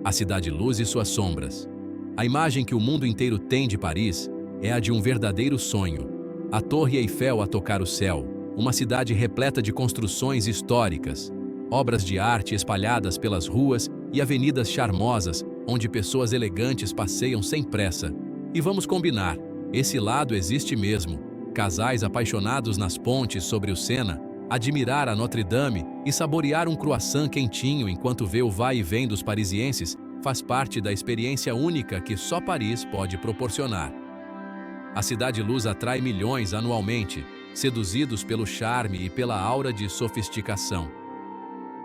A Cidade Luz e suas sombras. A imagem que o mundo inteiro tem de Paris é a de um verdadeiro sonho. A Torre Eiffel a tocar o céu, uma cidade repleta de construções históricas, obras de arte espalhadas pelas ruas e avenidas charmosas, onde pessoas elegantes passeiam sem pressa. E vamos combinar, esse lado existe mesmo. Casais apaixonados nas pontes sobre o Sena, admirar a Notre Dame e saborear um croissant quentinho enquanto vê o vai e vem dos parisienses faz parte da experiência única que só Paris pode proporcionar. A Cidade Luz atrai milhões anualmente, seduzidos pelo charme e pela aura de sofisticação.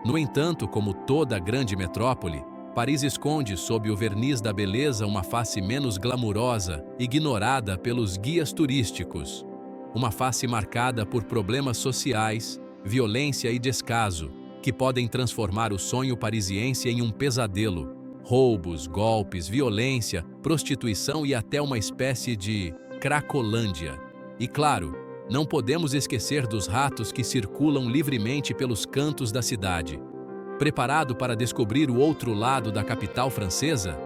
No entanto, como toda grande metrópole, Paris esconde sob o verniz da beleza uma face menos glamurosa, ignorada pelos guias turísticos. Uma face marcada por problemas sociais, violência e descaso, que podem transformar o sonho parisiense em um pesadelo. Roubos, golpes, violência, prostituição e até uma espécie de Cracolândia. E claro, não podemos esquecer dos ratos que circulam livremente pelos cantos da cidade. Preparado para descobrir o outro lado da capital francesa?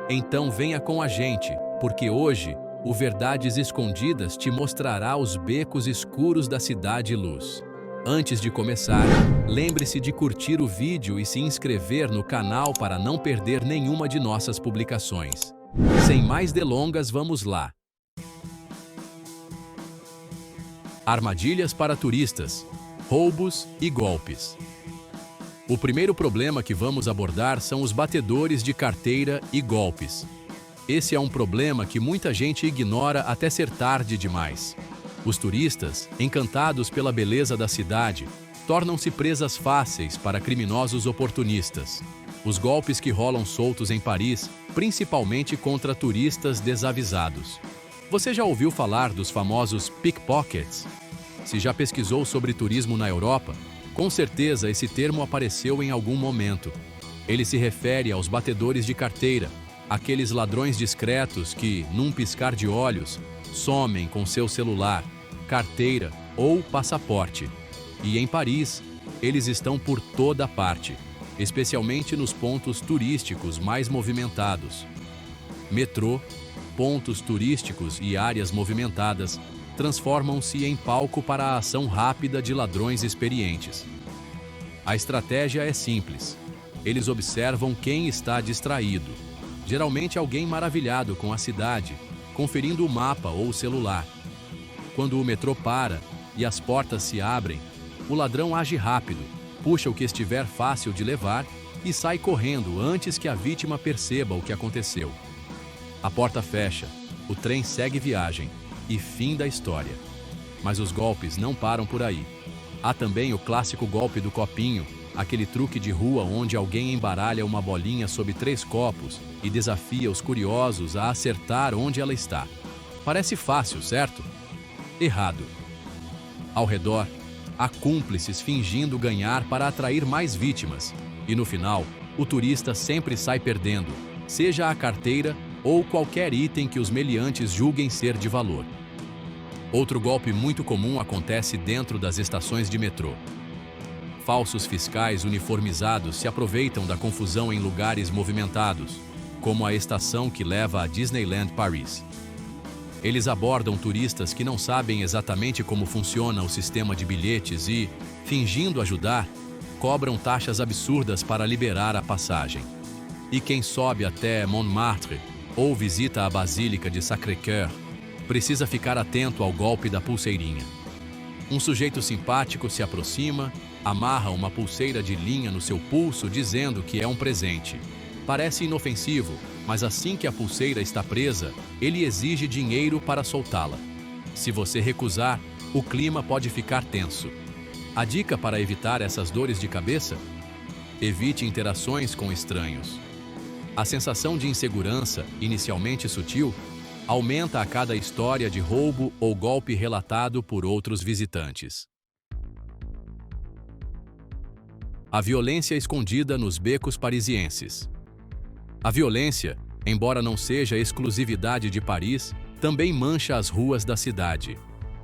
Então venha com a gente, porque hoje o Verdades Escondidas te mostrará os becos escuros da Cidade Luz. Antes de começar, lembre-se de curtir o vídeo e se inscrever no canal para não perder nenhuma de nossas publicações. Sem mais delongas, vamos lá! Armadilhas para turistas, roubos e golpes. O primeiro problema que vamos abordar são os batedores de carteira e golpes. Esse é um problema que muita gente ignora até ser tarde demais. Os turistas, encantados pela beleza da cidade, tornam-se presas fáceis para criminosos oportunistas. Os golpes que rolam soltos em Paris, principalmente contra turistas desavisados. Você já ouviu falar dos famosos pickpockets? Se já pesquisou sobre turismo na Europa, com certeza esse termo apareceu em algum momento. Ele se refere aos batedores de carteira, aqueles ladrões discretos que, num piscar de olhos, somem com seu celular, carteira ou passaporte. E em Paris, eles estão por toda parte, especialmente nos pontos turísticos mais movimentados. Metrô, pontos turísticos e áreas movimentadas transformam-se em palco para a ação rápida de ladrões experientes. A estratégia é simples. Eles observam quem está distraído, geralmente alguém maravilhado com a cidade, conferindo o mapa ou o celular. Quando o metrô para e as portas se abrem, o ladrão age rápido, puxa o que estiver fácil de levar e sai correndo antes que a vítima perceba o que aconteceu. A porta fecha, o trem segue viagem e fim da história. Mas os golpes não param por aí. Há também o clássico golpe do copinho, aquele truque de rua onde alguém embaralha uma bolinha sob 3 copos e desafia os curiosos a acertar onde ela está. Parece fácil, certo? Errado. Ao redor, há cúmplices fingindo ganhar para atrair mais vítimas. E no final, o turista sempre sai perdendo, seja a carteira ou qualquer item que os meliantes julguem ser de valor. Outro golpe muito comum acontece dentro das estações de metrô. Falsos fiscais uniformizados se aproveitam da confusão em lugares movimentados, como a estação que leva a Disneyland Paris. Eles abordam turistas que não sabem exatamente como funciona o sistema de bilhetes e, fingindo ajudar, cobram taxas absurdas para liberar a passagem. E quem sobe até Montmartre ou visita a Basílica de Sacré-Cœur precisa ficar atento ao golpe da pulseirinha. Um sujeito simpático se aproxima, amarra uma pulseira de linha no seu pulso dizendo que é um presente. Parece inofensivo, mas assim que a pulseira está presa, ele exige dinheiro para soltá-la. Se você recusar, o clima pode ficar tenso. A dica para evitar essas dores de cabeça? Evite interações com estranhos. A sensação de insegurança, inicialmente sutil, aumenta a cada história de roubo ou golpe relatado por outros visitantes. A violência escondida nos becos parisienses. A violência, embora não seja exclusividade de Paris, também mancha as ruas da cidade.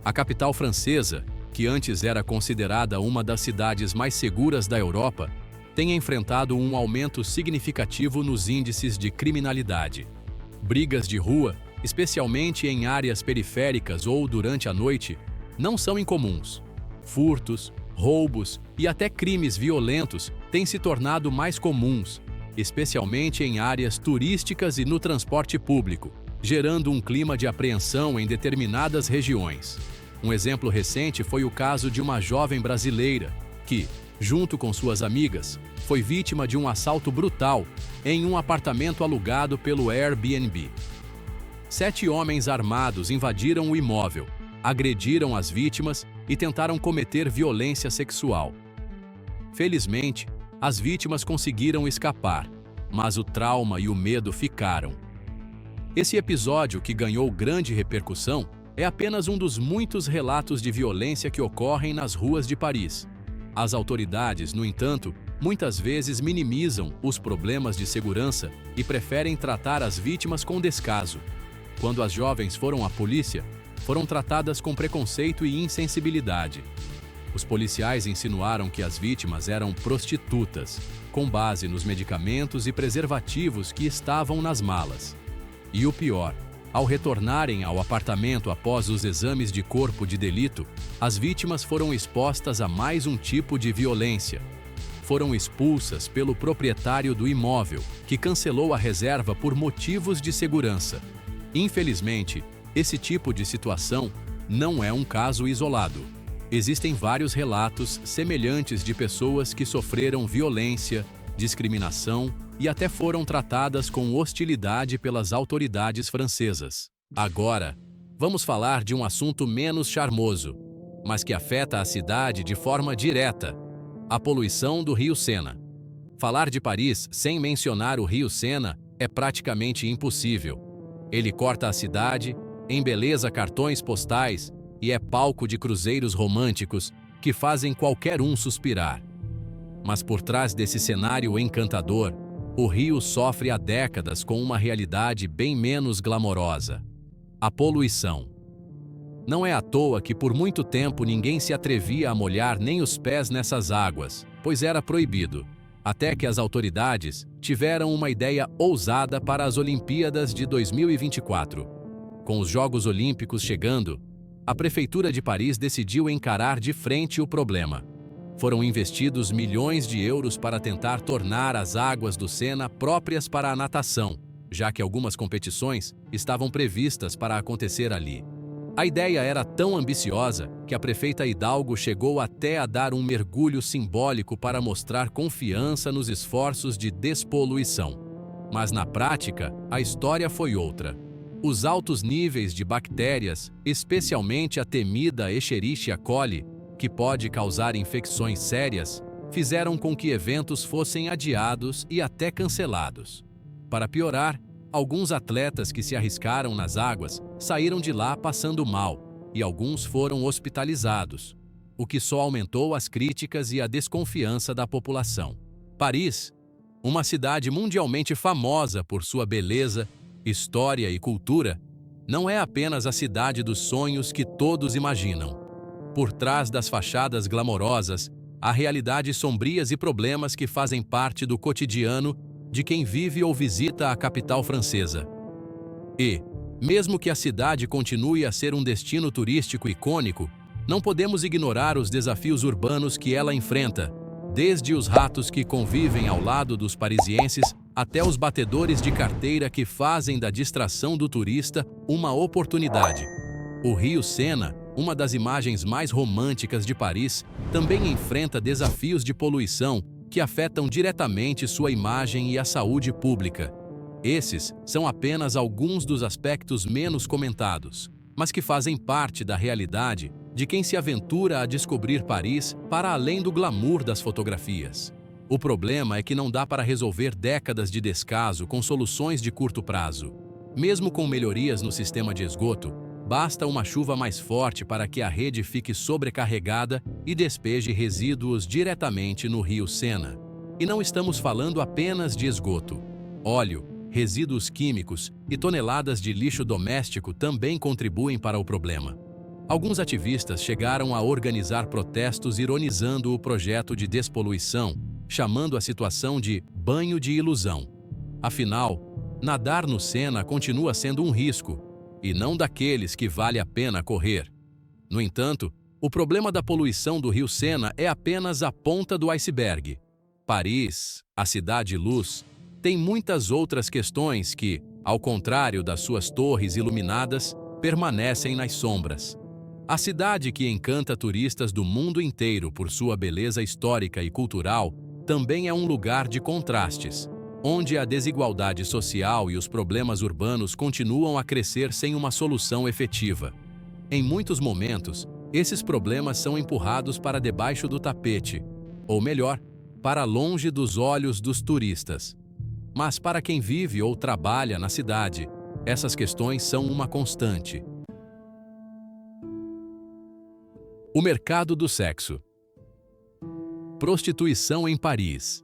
A capital francesa, que antes era considerada uma das cidades mais seguras da Europa, tem enfrentado um aumento significativo nos índices de criminalidade. Brigas de rua, especialmente em áreas periféricas ou durante a noite, não são incomuns. Furtos, roubos e até crimes violentos têm se tornado mais comuns, especialmente em áreas turísticas e no transporte público, gerando um clima de apreensão em determinadas regiões. Um exemplo recente foi o caso de uma jovem brasileira que, junto com suas amigas, foi vítima de um assalto brutal em um apartamento alugado pelo Airbnb. 7 homens armados invadiram o imóvel, agrediram as vítimas e tentaram cometer violência sexual. Felizmente, as vítimas conseguiram escapar, mas o trauma e o medo ficaram. Esse episódio, que ganhou grande repercussão, é apenas um dos muitos relatos de violência que ocorrem nas ruas de Paris. As autoridades, no entanto, muitas vezes minimizam os problemas de segurança e preferem tratar as vítimas com descaso. Quando as jovens foram à polícia, foram tratadas com preconceito e insensibilidade. Os policiais insinuaram que as vítimas eram prostitutas, com base nos medicamentos e preservativos que estavam nas malas. E o pior, ao retornarem ao apartamento após os exames de corpo de delito, as vítimas foram expostas a mais um tipo de violência. Foram expulsas pelo proprietário do imóvel, que cancelou a reserva por motivos de segurança. Infelizmente, esse tipo de situação não é um caso isolado. Existem vários relatos semelhantes de pessoas que sofreram violência, discriminação e até foram tratadas com hostilidade pelas autoridades francesas. Agora, vamos falar de um assunto menos charmoso, mas que afeta a cidade de forma direta: a poluição do Rio Sena. Falar de Paris sem mencionar o Rio Sena é praticamente impossível. Ele corta a cidade, embeleza cartões postais e é palco de cruzeiros românticos que fazem qualquer um suspirar. Mas por trás desse cenário encantador, o Rio sofre há décadas com uma realidade bem menos glamourosa: a poluição. Não é à toa que por muito tempo ninguém se atrevia a molhar nem os pés nessas águas, pois era proibido, até que as autoridades tiveram uma ideia ousada para as Olimpíadas de 2024. Com os Jogos Olímpicos chegando, a Prefeitura de Paris decidiu encarar de frente o problema. Foram investidos milhões de euros para tentar tornar as águas do Sena próprias para a natação, já que algumas competições estavam previstas para acontecer ali. A ideia era tão ambiciosa que a prefeita Hidalgo chegou até a dar um mergulho simbólico para mostrar confiança nos esforços de despoluição. Mas na prática, a história foi outra. Os altos níveis de bactérias, especialmente a temida Escherichia coli, que pode causar infecções sérias, fizeram com que eventos fossem adiados e até cancelados. Para piorar, alguns atletas que se arriscaram nas águas saíram de lá passando mal, e alguns foram hospitalizados, o que só aumentou as críticas e a desconfiança da população. Paris, uma cidade mundialmente famosa por sua beleza, história e cultura, não é apenas a cidade dos sonhos que todos imaginam. Por trás das fachadas glamourosas, há realidades sombrias e problemas que fazem parte do cotidiano de quem vive ou visita a capital francesa. E, mesmo que a cidade continue a ser um destino turístico icônico, não podemos ignorar os desafios urbanos que ela enfrenta, desde os ratos que convivem ao lado dos parisienses até os batedores de carteira que fazem da distração do turista uma oportunidade. O Rio Sena, uma das imagens mais românticas de Paris, também enfrenta desafios de poluição que afetam diretamente sua imagem e a saúde pública. Esses são apenas alguns dos aspectos menos comentados, mas que fazem parte da realidade de quem se aventura a descobrir Paris para além do glamour das fotografias. O problema é que não dá para resolver décadas de descaso com soluções de curto prazo. Mesmo com melhorias no sistema de esgoto, basta uma chuva mais forte para que a rede fique sobrecarregada e despeje resíduos diretamente no Rio Sena. E não estamos falando apenas de esgoto. Óleo, resíduos químicos e toneladas de lixo doméstico também contribuem para o problema. Alguns ativistas chegaram a organizar protestos ironizando o projeto de despoluição, chamando a situação de banho de ilusão. Afinal, nadar no Sena continua sendo um risco, e não daqueles que vale a pena correr. No entanto, o problema da poluição do rio Sena é apenas a ponta do iceberg. Paris, a cidade-luz, tem muitas outras questões que, ao contrário das suas torres iluminadas, permanecem nas sombras. A cidade que encanta turistas do mundo inteiro por sua beleza histórica e cultural também é um lugar de contrastes, onde a desigualdade social e os problemas urbanos continuam a crescer sem uma solução efetiva. Em muitos momentos, esses problemas são empurrados para debaixo do tapete, ou melhor, para longe dos olhos dos turistas. Mas para quem vive ou trabalha na cidade, essas questões são uma constante. O mercado do sexo. Prostituição em Paris.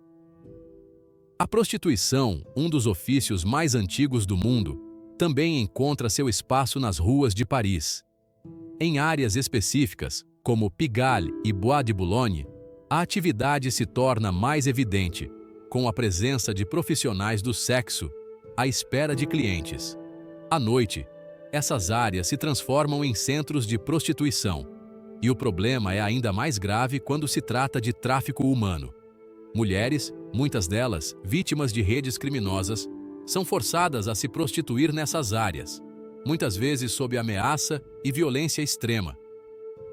A prostituição, um dos ofícios mais antigos do mundo, também encontra seu espaço nas ruas de Paris. Em áreas específicas, como Pigalle e Bois de Boulogne, a atividade se torna mais evidente, com a presença de profissionais do sexo à espera de clientes. À noite, essas áreas se transformam em centros de prostituição, e o problema é ainda mais grave quando se trata de tráfico humano. Mulheres, muitas delas vítimas de redes criminosas, são forçadas a se prostituir nessas áreas, muitas vezes sob ameaça e violência extrema.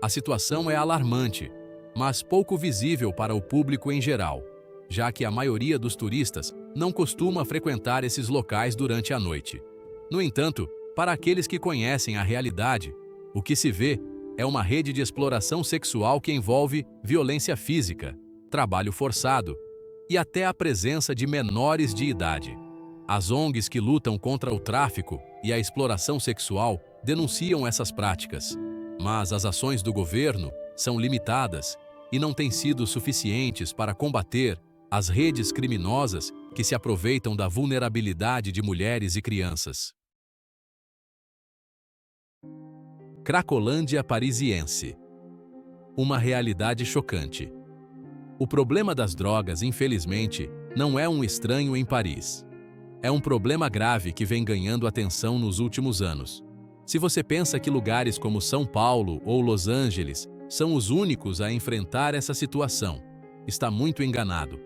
A situação é alarmante, mas pouco visível para o público em geral, já que a maioria dos turistas não costuma frequentar esses locais durante a noite. No entanto, para aqueles que conhecem a realidade, o que se vê é uma rede de exploração sexual que envolve violência física, trabalho forçado e até a presença de menores de idade. As ONGs que lutam contra o tráfico e a exploração sexual denunciam essas práticas, mas as ações do governo são limitadas e não têm sido suficientes para combater as redes criminosas que se aproveitam da vulnerabilidade de mulheres e crianças. Cracolândia parisiense. Uma realidade chocante. O problema das drogas, infelizmente, não é um estranho em Paris. É um problema grave que vem ganhando atenção nos últimos anos. Se você pensa que lugares como São Paulo ou Los Angeles são os únicos a enfrentar essa situação, está muito enganado.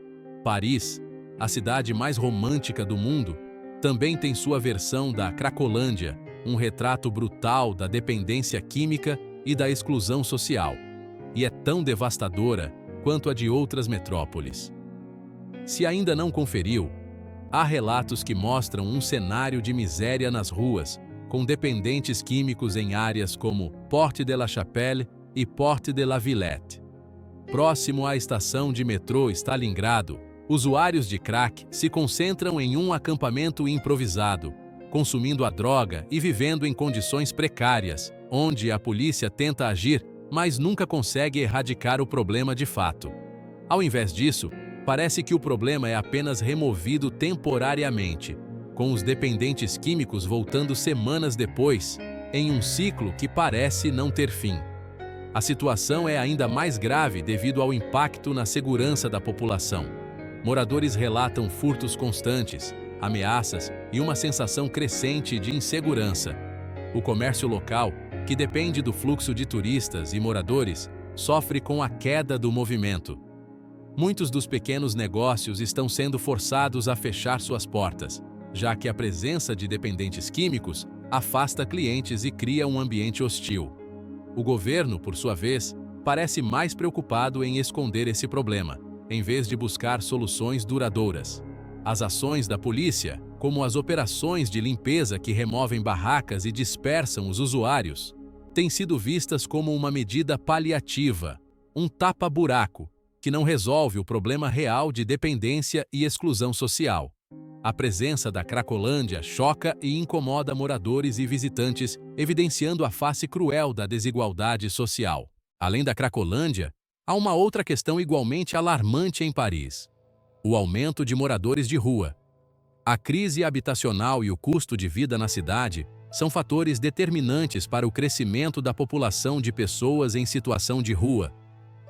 Paris, a cidade mais romântica do mundo, também tem sua versão da Cracolândia, um retrato brutal da dependência química e da exclusão social, e é tão devastadora quanto a de outras metrópoles. Se ainda não conferiu, há relatos que mostram um cenário de miséria nas ruas, com dependentes químicos em áreas como Porte de la Chapelle e Porte de la Villette. Próximo à estação de metrô Stalingrado, usuários de crack se concentram em um acampamento improvisado, consumindo a droga e vivendo em condições precárias, onde a polícia tenta agir, mas nunca consegue erradicar o problema de fato. Ao invés disso, parece que o problema é apenas removido temporariamente, com os dependentes químicos voltando semanas depois, em um ciclo que parece não ter fim. A situação é ainda mais grave devido ao impacto na segurança da população. Moradores relatam furtos constantes, ameaças e uma sensação crescente de insegurança. O comércio local, que depende do fluxo de turistas e moradores, sofre com a queda do movimento. Muitos dos pequenos negócios estão sendo forçados a fechar suas portas, já que a presença de dependentes químicos afasta clientes e cria um ambiente hostil. O governo, por sua vez, parece mais preocupado em esconder esse problema, em vez de buscar soluções duradouras. As ações da polícia, como as operações de limpeza que removem barracas e dispersam os usuários, têm sido vistas como uma medida paliativa, um tapa-buraco, que não resolve o problema real de dependência e exclusão social. A presença da Cracolândia choca e incomoda moradores e visitantes, evidenciando a face cruel da desigualdade social. Além da Cracolândia, há uma outra questão igualmente alarmante em Paris: o aumento de moradores de rua. A crise habitacional e o custo de vida na cidade são fatores determinantes para o crescimento da população de pessoas em situação de rua.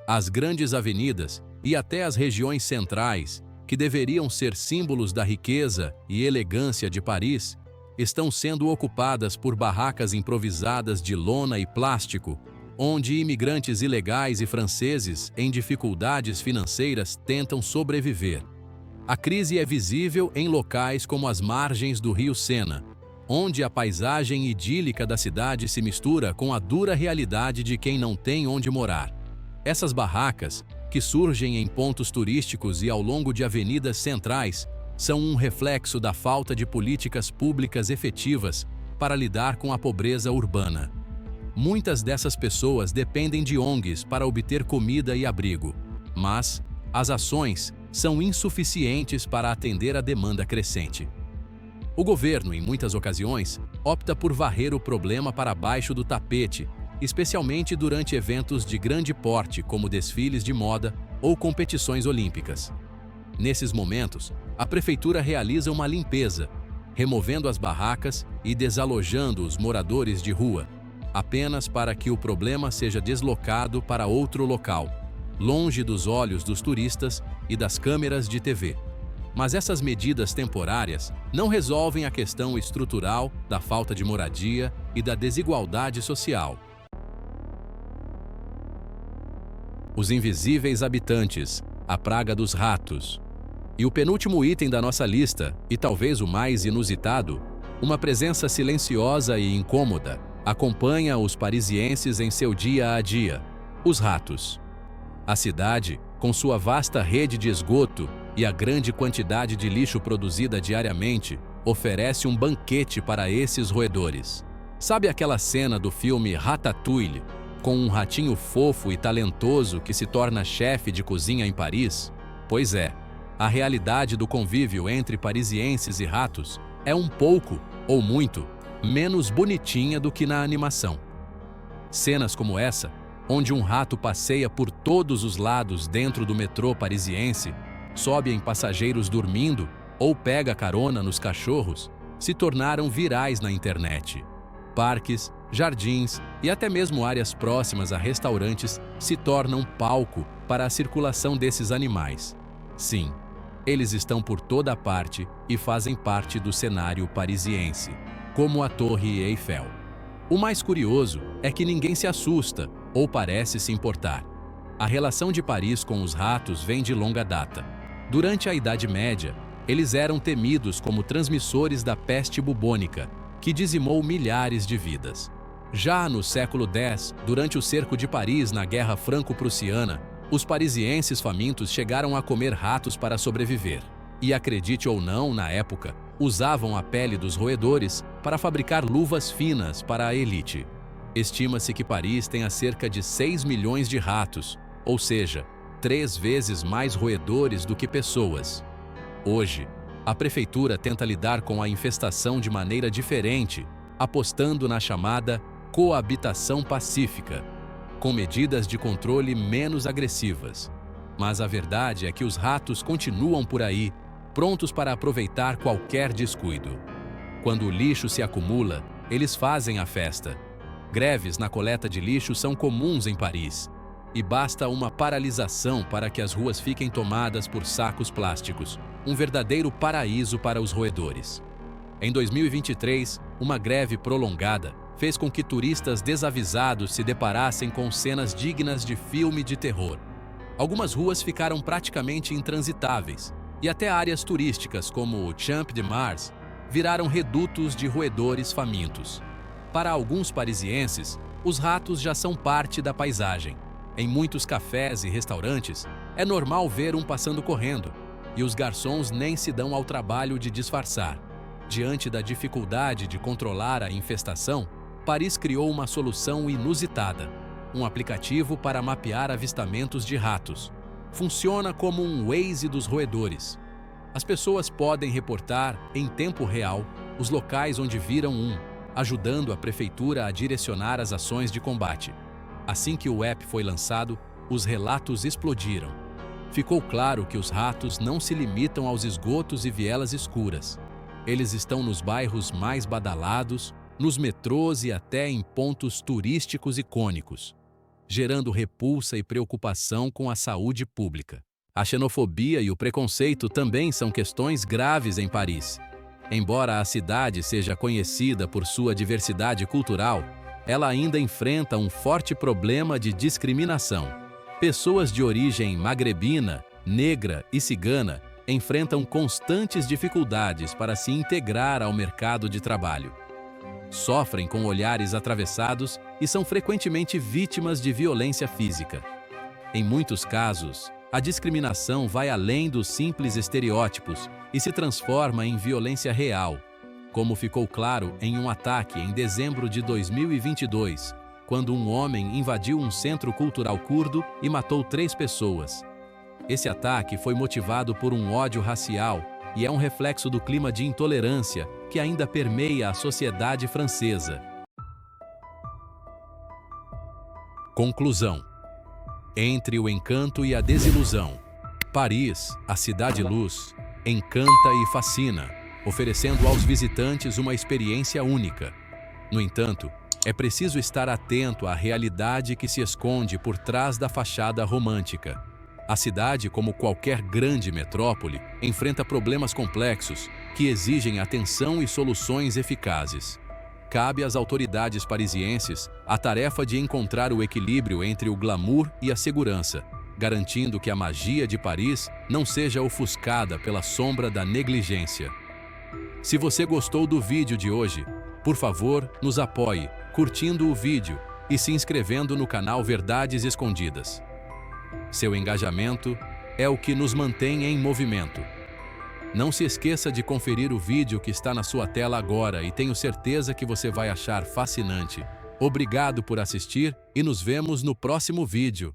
As grandes avenidas, e até as regiões centrais, que deveriam ser símbolos da riqueza e elegância de Paris, estão sendo ocupadas por barracas improvisadas de lona e plástico, onde imigrantes ilegais e franceses em dificuldades financeiras tentam sobreviver. A crise é visível em locais como as margens do rio Sena, onde a paisagem idílica da cidade se mistura com a dura realidade de quem não tem onde morar. Essas barracas, que surgem em pontos turísticos e ao longo de avenidas centrais, são um reflexo da falta de políticas públicas efetivas para lidar com a pobreza urbana. Muitas dessas pessoas dependem de ONGs para obter comida e abrigo, mas as ações são insuficientes para atender a demanda crescente. O governo, em muitas ocasiões, opta por varrer o problema para baixo do tapete, especialmente durante eventos de grande porte, como desfiles de moda ou competições olímpicas. Nesses momentos, a prefeitura realiza uma limpeza, removendo as barracas e desalojando os moradores de rua, apenas para que o problema seja deslocado para outro local, longe dos olhos dos turistas e das câmeras de TV. Mas essas medidas temporárias não resolvem a questão estrutural da falta de moradia e da desigualdade social. Os invisíveis habitantes, a praga dos ratos. E o penúltimo item da nossa lista, e talvez o mais inusitado, uma presença silenciosa e incômoda, acompanha os parisienses em seu dia a dia: os ratos. A cidade, com sua vasta rede de esgoto e a grande quantidade de lixo produzida diariamente, oferece um banquete para esses roedores. Sabe aquela cena do filme Ratatouille, com um ratinho fofo e talentoso que se torna chefe de cozinha em Paris? Pois é, a realidade do convívio entre parisienses e ratos é um pouco, ou muito, menos bonitinha do que na animação. Cenas como essa, onde um rato passeia por todos os lados dentro do metrô parisiense, sobe em passageiros dormindo ou pega carona nos cachorros, se tornaram virais na internet. Parques, jardins e até mesmo áreas próximas a restaurantes se tornam palco para a circulação desses animais. Sim, eles estão por toda parte e fazem parte do cenário parisiense, como a Torre Eiffel. O mais curioso é que ninguém se assusta ou parece se importar. A relação de Paris com os ratos vem de longa data. Durante a Idade Média, eles eram temidos como transmissores da peste bubônica, que dizimou milhares de vidas. Já no século X, durante o cerco de Paris na Guerra Franco-Prussiana, os parisienses famintos chegaram a comer ratos para sobreviver. E acredite ou não, na época, usavam a pele dos roedores para fabricar luvas finas para a elite. Estima-se que Paris tenha cerca de 6 milhões de ratos, ou seja, 3 vezes mais roedores do que pessoas. Hoje, a prefeitura tenta lidar com a infestação de maneira diferente, apostando na chamada coabitação pacífica, com medidas de controle menos agressivas. Mas a verdade é que os ratos continuam por aí, prontos para aproveitar qualquer descuido. Quando o lixo se acumula, eles fazem a festa. Greves na coleta de lixo são comuns em Paris, e basta uma paralisação para que as ruas fiquem tomadas por sacos plásticos, um verdadeiro paraíso para os roedores. Em 2023, uma greve prolongada fez com que turistas desavisados se deparassem com cenas dignas de filme de terror. Algumas ruas ficaram praticamente intransitáveis, e até áreas turísticas como o Champ de Mars viraram redutos de roedores famintos. Para alguns parisienses, os ratos já são parte da paisagem. Em muitos cafés e restaurantes, é normal ver um passando correndo, e os garçons nem se dão ao trabalho de disfarçar. Diante da dificuldade de controlar a infestação, Paris criou uma solução inusitada: um aplicativo para mapear avistamentos de ratos. Funciona como um Waze dos roedores. As pessoas podem reportar, em tempo real, os locais onde viram um, ajudando a prefeitura a direcionar as ações de combate. Assim que o app foi lançado, os relatos explodiram. Ficou claro que os ratos não se limitam aos esgotos e vielas escuras. Eles estão nos bairros mais badalados, nos metrôs e até em pontos turísticos icônicos, gerando repulsa e preocupação com a saúde pública. A xenofobia e o preconceito também são questões graves em Paris. Embora a cidade seja conhecida por sua diversidade cultural, ela ainda enfrenta um forte problema de discriminação. Pessoas de origem magrebina, negra e cigana enfrentam constantes dificuldades para se integrar ao mercado de trabalho. Sofrem com olhares atravessados e são frequentemente vítimas de violência física. Em muitos casos, a discriminação vai além dos simples estereótipos e se transforma em violência real, como ficou claro em um ataque em dezembro de 2022, quando um homem invadiu um centro cultural curdo e matou 3 pessoas. Esse ataque foi motivado por um ódio racial e é um reflexo do clima de intolerância que ainda permeia a sociedade francesa. Conclusão. Entre o encanto e a desilusão, Paris, a cidade-luz, encanta e fascina, oferecendo aos visitantes uma experiência única. No entanto, é preciso estar atento à realidade que se esconde por trás da fachada romântica. A cidade, como qualquer grande metrópole, enfrenta problemas complexos que exigem atenção e soluções eficazes. Cabe às autoridades parisienses a tarefa de encontrar o equilíbrio entre o glamour e a segurança, garantindo que a magia de Paris não seja ofuscada pela sombra da negligência. Se você gostou do vídeo de hoje, por favor, nos apoie, curtindo o vídeo e se inscrevendo no canal Verdades Escondidas. Seu engajamento é o que nos mantém em movimento. Não se esqueça de conferir o vídeo que está na sua tela agora e tenho certeza que você vai achar fascinante. Obrigado por assistir e nos vemos no próximo vídeo.